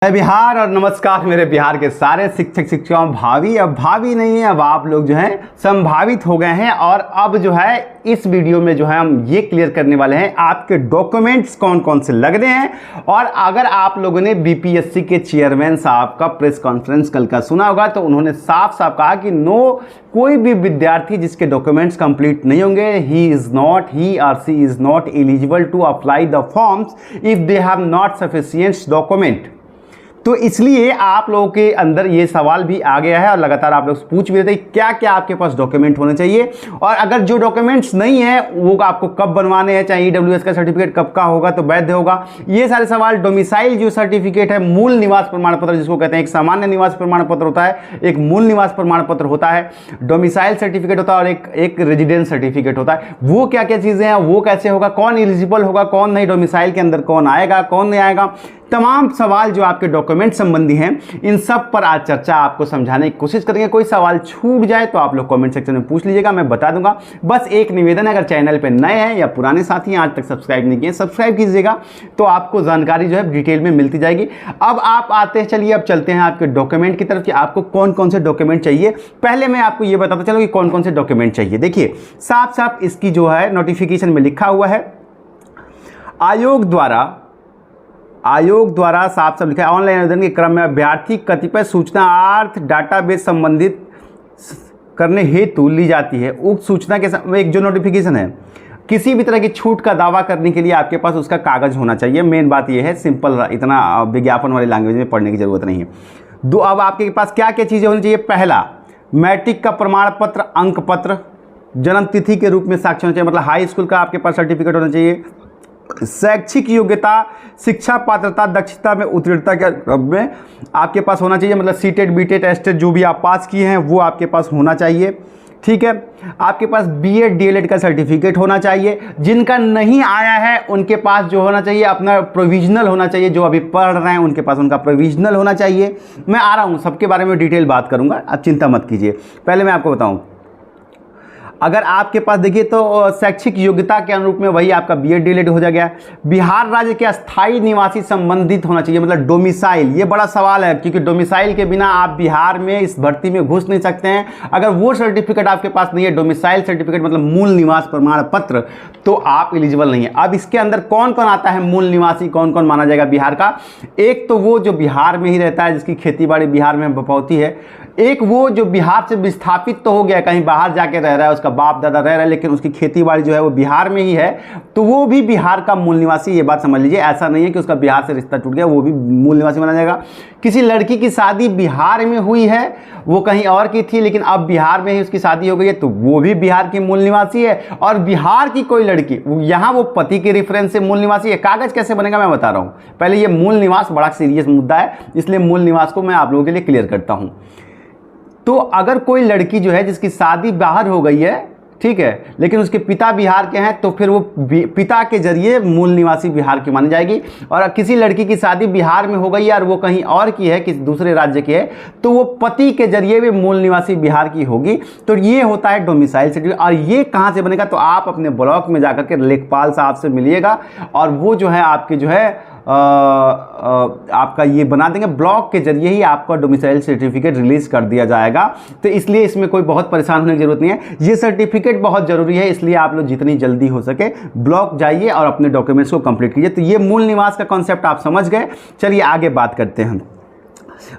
मैं बिहार और नमस्कार मेरे बिहार के सारे शिक्षक शिक्षिकाओं। भावी अब भावी नहीं है, अब आप लोग जो हैं संभावित हो गए हैं। और अब जो है इस वीडियो में जो है हम ये क्लियर करने वाले हैं आपके डॉक्यूमेंट्स कौन कौन से लग रहे हैं। और अगर आप लोगों ने बीपीएससी के चेयरमैन साहब का प्रेस कॉन्फ्रेंस कल का सुना होगा तो उन्होंने साफ साफ कहा कि कोई भी विद्यार्थी जिसके डॉक्यूमेंट्स कंप्लीट नहीं होंगे ही और she is not eligible to apply the forms if they have not sufficient document. तो इसलिए आप लोगों के अंदर ये सवाल भी आ गया है और लगातार आप लोग पूछ भी रहे थे क्या क्या आपके पास डॉक्यूमेंट होने चाहिए, और अगर जो डॉक्यूमेंट्स नहीं है वो आपको कब बनवाने हैं, चाहे ईडब्ल्यूएस का सर्टिफिकेट कब का होगा तो वैध होगा, ये सारे सवाल। डोमिसाइल जो सर्टिफिकेट है, मूल निवास प्रमाण पत्र जिसको कहते हैं, एक सामान्य निवास प्रमाण पत्र होता है, एक मूल निवास प्रमाण पत्र होता है, डोमिसाइल सर्टिफिकेट होता है और एक रेजिडेंस सर्टिफिकेट होता है। वो क्या क्या चीज़ें हैं, वो कैसे होगा, कौन एलिजिबल होगा कौन नहीं, डोमिसाइल के अंदर कौन आएगा कौन नहीं आएगा, तमाम सवाल जो आपके डॉक्यूमेंट संबंधी हैं इन सब पर आज चर्चा आपको समझाने की कोशिश करेंगे। कोई सवाल छूट जाए तो आप लोग कमेंट सेक्शन में पूछ लीजिएगा, मैं बता दूंगा। बस एक निवेदन है, अगर चैनल पे नए हैं या पुराने साथी हैं आज तक सब्सक्राइब नहीं किए, सब्सक्राइब कीजिएगा तो आपको जानकारी जो है डिटेल में मिलती जाएगी। अब आप आते हैं, चलिए अब चलते हैं आपके डॉक्यूमेंट की तरफ कि आपको कौन कौन से डॉक्यूमेंट चाहिए। पहले मैं आपको ये बताता चलूँ कि कौन कौन से डॉक्यूमेंट चाहिए। देखिए साफ साफ इसकी जो है नोटिफिकेशन में लिखा हुआ है, आयोग द्वारा साफ साफ लिखा है, ऑनलाइन आवेदन के क्रम में अभ्यर्थी कतिपय सूचना अर्थ डाटाबेस संबंधित करने हेतु ली जाती है। उक्त सूचना के एक जो नोटिफिकेशन है, किसी भी तरह की छूट का दावा करने के लिए आपके पास उसका कागज होना चाहिए। मेन बात यह है, सिंपल, इतना विज्ञापन वाली लैंग्वेज में पढ़ने की जरूरत नहीं है। अब आपके पास क्या क्या चीज़ें होनी चाहिए। पहला, मैट्रिक का प्रमाण पत्र, अंक पत्र, जन्म तिथि के रूप में साक्ष्य होना चाहिए, मतलब हाई स्कूल का आपके पास सर्टिफिकेट होना चाहिए। शैक्षिक योग्यता, शिक्षा पात्रता, दक्षता में उत्तीर्णता के क्रम में आपके पास होना चाहिए, मतलब सीटेट बीटेट एस्टेट जो भी आप पास किए हैं वो आपके पास होना चाहिए। ठीक है, आपके पास बीएड डीएलएड का सर्टिफिकेट होना चाहिए। जिनका नहीं आया है उनके पास जो होना चाहिए अपना प्रोविजनल होना चाहिए, जो अभी पढ़ रहे हैं उनके पास उनका प्रोविजनल होना चाहिए। मैं आ रहा हूँ, सबके बारे में डिटेल बात करूँगा, आप चिंता मत कीजिए। पहले मैं आपको बताऊँ, अगर आपके पास देखिए तो शैक्षिक योग्यता के अनुरूप में वही आपका बीएड डीएलएड हो जाएगा। बिहार राज्य के अस्थायी निवासी संबंधित होना चाहिए, मतलब डोमिसाइल। ये बड़ा सवाल है क्योंकि डोमिसाइल के बिना आप बिहार में इस भर्ती में घुस नहीं सकते हैं। अगर वो सर्टिफिकेट आपके पास नहीं है, डोमिसाइल सर्टिफिकेट मतलब मूल निवास प्रमाण पत्र, तो आप एलिजिबल नहीं है। अब इसके अंदर कौन कौन आता है मूल निवासी, कौन कौन माना जाएगा बिहार का। एक तो वो जो बिहार में ही रहता है, जिसकी खेती बाड़ी बिहार में बपौती है। एक वो जो बिहार से विस्थापित तो हो गया, कहीं बाहर जाके रह रहा है, उसका बाप दादा रह रहा है, लेकिन उसकी खेती बाड़ी जो है वो बिहार में ही है, तो वो भी बिहार का मूल निवासी। ये बात समझ लीजिए, ऐसा नहीं है कि उसका बिहार से रिश्ता टूट गया, वो भी मूल निवासी माना जाएगा। किसी लड़की की शादी बिहार में हुई है, वो कहीं और की थी लेकिन अब बिहार में ही उसकी शादी हो गई है, तो वो भी बिहार की मूल निवासी है। और बिहार की कोई लड़की यहाँ वो पति के रेफरेंस से मूल निवासी है। कागज कैसे बनेगा मैं बता रहा हूँ। पहले ये मूल निवास बड़ा सीरियस मुद्दा है, इसलिए मूल निवास को मैं आप लोगों के लिए क्लियर करता हूँ। तो अगर कोई लड़की जो है जिसकी शादी बाहर हो गई है, ठीक है, लेकिन उसके पिता बिहार के हैं, तो फिर वो पिता के जरिए मूल निवासी बिहार की मानी जाएगी। और किसी लड़की की शादी बिहार में हो गई है और वो कहीं और की है, किसी दूसरे राज्य की है, तो वो पति के जरिए भी मूल निवासी बिहार की होगी। तो ये होता है डोमिसाइल सर्टिफिकेट। और ये कहाँ से बनेगा, तो आप अपने ब्लॉक में जाकर के लेखपाल साहब से मिलिएगा और वो जो है आपके जो है आपका ये बना देंगे। ब्लॉक के जरिए ही आपका डोमिसाइल सर्टिफिकेट रिलीज कर दिया जाएगा। तो इसलिए इसमें कोई बहुत परेशान होने की जरूरत नहीं है। ये सर्टिफिकेट बहुत जरूरी है, इसलिए आप लोग जितनी जल्दी हो सके ब्लॉक जाइए और अपने डॉक्यूमेंट्स को कंप्लीट कीजिए। तो ये मूल निवास का कॉन्सेप्ट आप समझ गए। चलिए आगे बात करते हैं,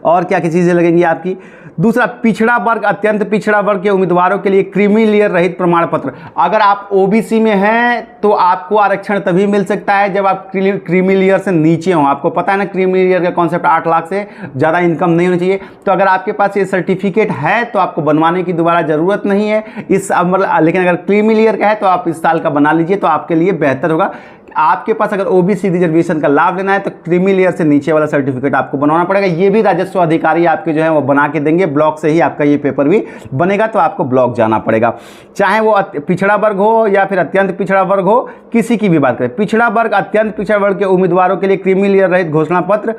और क्या क्या चीज़ें लगेंगी आपकी। दूसरा, पिछड़ा वर्ग, अत्यंत पिछड़ा वर्ग के उम्मीदवारों के लिए क्रीमी लेयर रहित प्रमाण पत्र। अगर आप ओबीसी में हैं तो आपको आरक्षण तभी मिल सकता है जब आप क्रीमी लेयर से नीचे हों। आपको पता है ना क्रीमी लेयर का कॉन्सेप्ट, 8 लाख से ज़्यादा इनकम नहीं होनी चाहिए। तो अगर आपके पास ये सर्टिफिकेट है तो आपको बनवाने की दोबारा ज़रूरत नहीं है इस मतलब, लेकिन अगर क्रीमी लेयर का है तो आप इस साल का बना लीजिए, तो आपके लिए बेहतर होगा। आपके पास अगर ओबीसी रिजर्वेशन का लाभ लेना है तो क्रीमी लेयर से नीचे वाला सर्टिफिकेट आपको बनवाना पड़ेगा। ये भी राजस्व अधिकारी आपके जो है वो बना के देंगे, ब्लॉक से ही आपका ये पेपर भी बनेगा, तो आपको ब्लॉक जाना पड़ेगा। चाहे वो पिछड़ा वर्ग हो या फिर अत्यंत पिछड़ा वर्ग हो, किसी की भी बात करें, पिछड़ा वर्ग, अत्यंत पिछड़ा वर्ग के उम्मीदवारों के लिए क्रीमी लेयर रहित घोषणा पत्र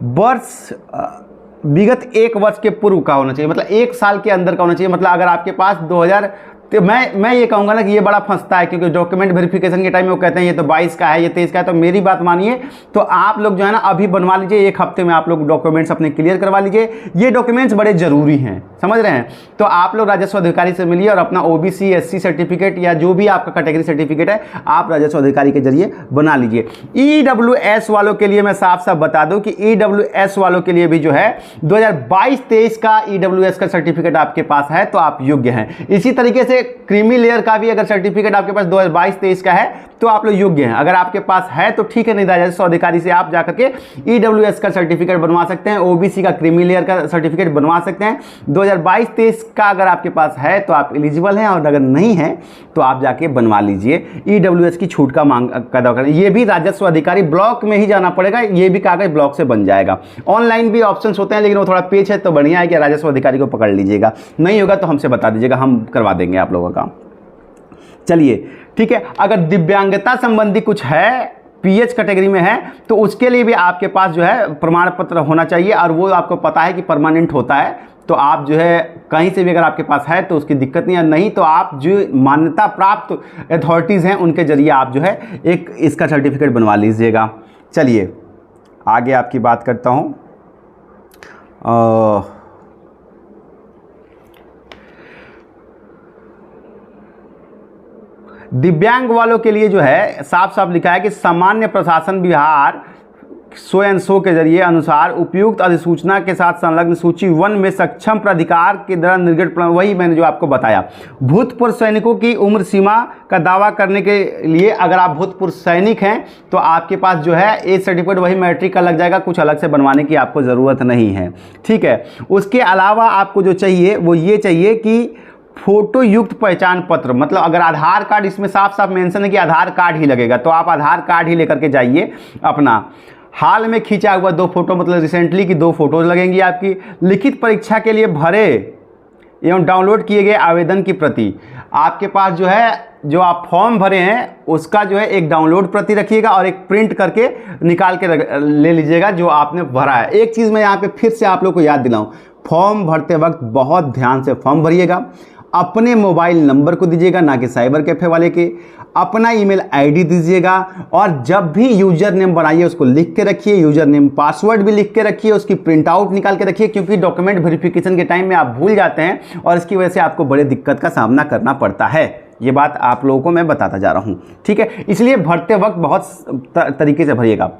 वर्ष विगत 1 वर्ष के पूर्व का होना चाहिए, मतलब 1 साल के अंदर का होना चाहिए। मतलब अगर आपके पास तो मैं ये कहूँगा ना कि ये बड़ा फंसता है, क्योंकि डॉक्यूमेंट वेरिफिकेशन के टाइम में वो कहते हैं ये तो 22 का है, ये 23 का है। तो मेरी बात मानिए, तो आप लोग जो है ना अभी बनवा लीजिए, 1 हफ्ते में आप लोग डॉक्यूमेंट्स अपने क्लियर करवा लीजिए। ये डॉक्यूमेंट्स बड़े ज़रूरी हैं, समझ रहे हैं। तो आप लोग राजस्व अधिकारी से मिलिए और अपना OBC SC सर्टिफिकेट या जो भी आपका कैटेगरी सर्टिफिकेट है आप राजस्व अधिकारी के जरिए बना लीजिए। EWS वालों के लिए मैं साफ साफ बता दूं कि EWS वालों के लिए भी जो है 2022-23 का EWS का सर्टिफिकेट आपके पास है तो आप योग्य हैं। इसी तरीके से क्रीमी लेयर का भी अगर सर्टिफिकेट आपके पास 2022-23 का है तो आप लोग योग्य हैं। अगर आपके पास है तो ठीक है, नहीं राजस्व अधिकारी से आप जाकर के EWS का सर्टिफिकेट बनवा सकते हैं, OBC का क्रीमी लेयर का सर्टिफिकेट बनवा सकते हैं। 2022-23 का अगर आपके पास है तो आप एलिजिबल हैं, और अगर नहीं है तो आप जाके बनवा लीजिए। EWS की छूट का मांग पैदा करें। ये भी राजस्व अधिकारी ब्लॉक में ही जाना पड़ेगा, ये भी कागज ब्लॉक से बन जाएगा। ऑनलाइन भी ऑप्शंस होते हैं लेकिन वो थोड़ा पेच है, तो बढ़िया है कि राजस्व अधिकारी को पकड़ लीजिएगा। नहीं होगा तो हमसे बता दीजिएगा, हम करवा देंगे आप लोगों का काम। चलिए ठीक है। अगर दिव्यांगता संबंधी कुछ है, PH कैटेगरी में है, तो उसके लिए भी आपके पास जो है प्रमाण पत्र होना चाहिए, और वो आपको पता है कि परमानेंट होता है। तो आप जो है कहीं से भी अगर आपके पास है तो उसकी दिक्कत नहीं है, नहीं तो आप जो मान्यता प्राप्त अथॉरिटीज़ हैं उनके जरिए आप जो है एक इसका सर्टिफिकेट बनवा लीजिएगा। चलिए आगे आपकी बात करता हूँ। दिव्यांग वालों के लिए जो है साफ साफ लिखा है कि सामान्य प्रशासन विभाग सो एंड सो के जरिए अनुसार उपयुक्त अधिसूचना के साथ संलग्न सूची 1 में सक्षम प्राधिकार के द्वारा निर्गत, वही मैंने जो आपको बताया। भूतपूर्व सैनिकों की उम्र सीमा का दावा करने के लिए अगर आप भूतपूर्व सैनिक हैं तो आपके पास जो है एज सर्टिफिकेट वही मैट्रिक का लग जाएगा, कुछ अलग से बनवाने की आपको ज़रूरत नहीं है। ठीक है। उसके अलावा आपको जो चाहिए वो ये चाहिए कि फोटो युक्त पहचान पत्र, मतलब अगर आधार कार्ड, इसमें साफ साफ मेंशन है कि आधार कार्ड ही लगेगा, तो आप आधार कार्ड ही लेकर के जाइए। अपना हाल में खींचा हुआ 2 फोटो, मतलब रिसेंटली की 2 फोटोज लगेंगी आपकी। लिखित परीक्षा के लिए भरे एवं डाउनलोड किए गए आवेदन की प्रति, आपके पास जो है जो आप फॉर्म भरे हैं उसका जो है एक डाउनलोड प्रति रखिएगा और एक प्रिंट करके निकाल के ले लीजिएगा जो आपने भरा है। एक चीज़ मैं यहाँ पे फिर से आप लोग को याद दिलाऊँ, फॉर्म भरते वक्त बहुत ध्यान से फॉर्म भरिएगा। अपने मोबाइल नंबर को दीजिएगा, ना कि साइबर कैफे वाले के। अपना ईमेल आईडी दीजिएगा, और जब भी यूजर नेम बनाइए उसको लिख के रखिए, यूजर नेम पासवर्ड भी लिख के रखिए, उसकी प्रिंट आउट निकाल के रखिए, क्योंकि डॉक्यूमेंट वेरिफिकेशन के टाइम में आप भूल जाते हैं और इसकी वजह से आपको बड़े दिक्कत का सामना करना पड़ता है। ये बात आप लोगों को मैं बताता जा रहा हूँ, ठीक है। इसलिए भरते वक्त बहुत तरीके से भरिएगा।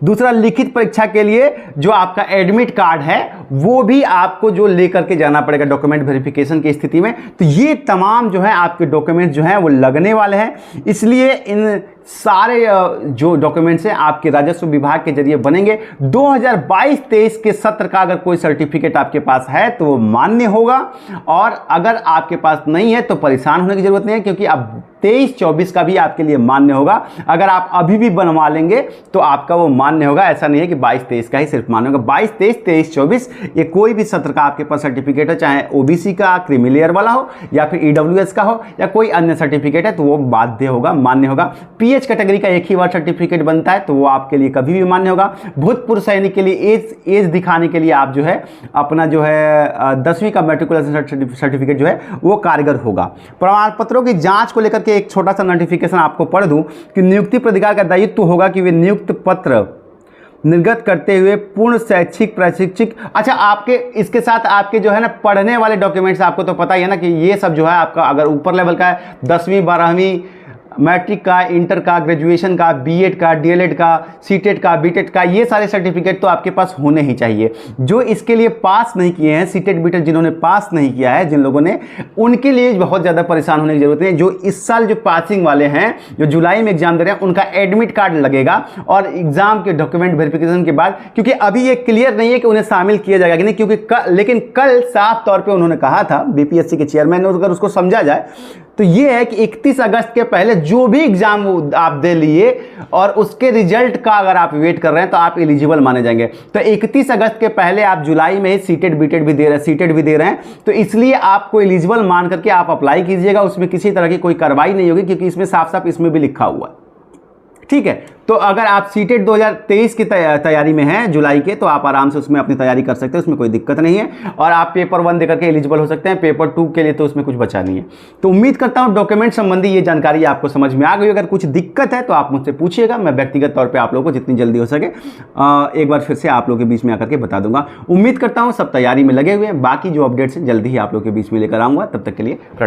दूसरा, लिखित परीक्षा के लिए जो आपका एडमिट कार्ड है वो भी आपको जो लेकर के जाना पड़ेगा डॉक्यूमेंट वेरिफिकेशन की स्थिति में। तो ये तमाम जो है आपके डॉक्यूमेंट जो हैं वो लगने वाले हैं, इसलिए इन सारे जो डॉक्यूमेंट्स हैं आपके राजस्व विभाग के जरिए बनेंगे। 2022-23 के सत्र का अगर कोई सर्टिफिकेट आपके पास है तो वो मान्य होगा, और अगर आपके पास नहीं है तो परेशान होने की जरूरत नहीं है, क्योंकि अब 23-24 का भी आपके लिए मान्य होगा। अगर आप अभी भी बनवा लेंगे तो आपका वो मान्य होगा। ऐसा नहीं है कि 22-23 का ही सिर्फ मान्य होगा। 22-23, 23-24 ये कोई भी सत्र का आपके पास सर्टिफिकेट है, चाहे OBC का क्रीमी लेयर वाला हो या फिर EWS का हो या कोई अन्य सर्टिफिकेट है, तो वो बाध्य होगा, मान्य होगा। PH कैटेगरी का एक ही बार सर्टिफिकेट बनता है तो वो आपके लिए कभी भी मान्य होगा। भूतपूर्व सैनिक के लिए एज दिखाने के लिए आप जो है अपना जो है 10वीं का मैट्रिकुलेशन सर्टिफिकेट जो है वो कारगर होगा। प्रमाण पत्रों की जांच को लेकर के एक छोटा सा नोटिफिकेशन आपको पढ़ दूं कि नियुक्ति प्राधिकार का दायित्व होगा कि वे नियुक्त पत्र निर्गत करते हुए पूर्ण शैक्षिक प्रशिक्षित, अच्छा आपके इसके साथ आपके जो है ना पढ़ने वाले डॉक्यूमेंट्स, आपको तो पता ही है ना कि ये सब जो है आपका अगर ऊपर लेवल का है 10वीं 12वीं मैट्रिक का, इंटर का, ग्रेजुएशन का, बीएड का, डीएलएड का, सीटेट का, बीटेट का, ये सारे सर्टिफिकेट तो आपके पास होने ही चाहिए। जो इसके लिए पास नहीं किए हैं, सीटेट बीटेट जिन्होंने पास नहीं किया है, जिन लोगों ने, उनके लिए बहुत ज़्यादा परेशान होने की जरूरत नहीं है। जो इस साल जो पासिंग वाले हैं, जो जुलाई में एग्जाम दे रहे हैं, उनका एडमिट कार्ड लगेगा और एग्जाम के डॉक्यूमेंट वेरिफिकेशन के बाद, क्योंकि अभी ये क्लियर नहीं है कि उन्हें शामिल किया जाएगा कि नहीं, क्योंकि लेकिन कल साफ तौर पर उन्होंने कहा था बीपीएससी के चेयरमैन ने, अगर उसको समझा जाए तो ये है कि 31 अगस्त के पहले जो भी एग्जाम आप दे लिए और उसके रिजल्ट का अगर आप वेट कर रहे हैं तो आप एलिजिबल माने जाएंगे। तो 31 अगस्त के पहले आप जुलाई में ही सीटेट बीटेट भी दे रहे हैं, सीटेट भी दे रहे हैं, तो इसलिए आपको एलिजिबल मान करके आप अप्लाई कीजिएगा। उसमें किसी तरह की कोई कार्रवाई नहीं होगी, क्योंकि इसमें साफ साफ इसमें भी लिखा हुआ है, ठीक है। तो अगर आप सीटेट 2023 की तैयारी में हैं जुलाई के, तो आप आराम से उसमें अपनी तैयारी कर सकते हैं, उसमें कोई दिक्कत नहीं है। और आप पेपर 1 देकर के एलिजिबल हो सकते हैं, पेपर 2 के लिए तो उसमें कुछ बचा नहीं है। तो उम्मीद करता हूं डॉक्यूमेंट संबंधी ये जानकारी आपको समझ में आ गई। अगर कुछ दिक्कत है तो आप मुझसे पूछिएगा, मैं व्यक्तिगत तौर पर आप लोगों को जितनी जल्दी हो सके एक बार फिर से आप लोगों के बीच में आकर के बता दूंगा। उम्मीद करता हूँ सब तैयारी में लगे हुए हैं। बाकी जो अपडेट्स हैं जल्दी ही आप लोगों के बीच में लेकर आऊँगा। तब तक के लिए प्रणाम।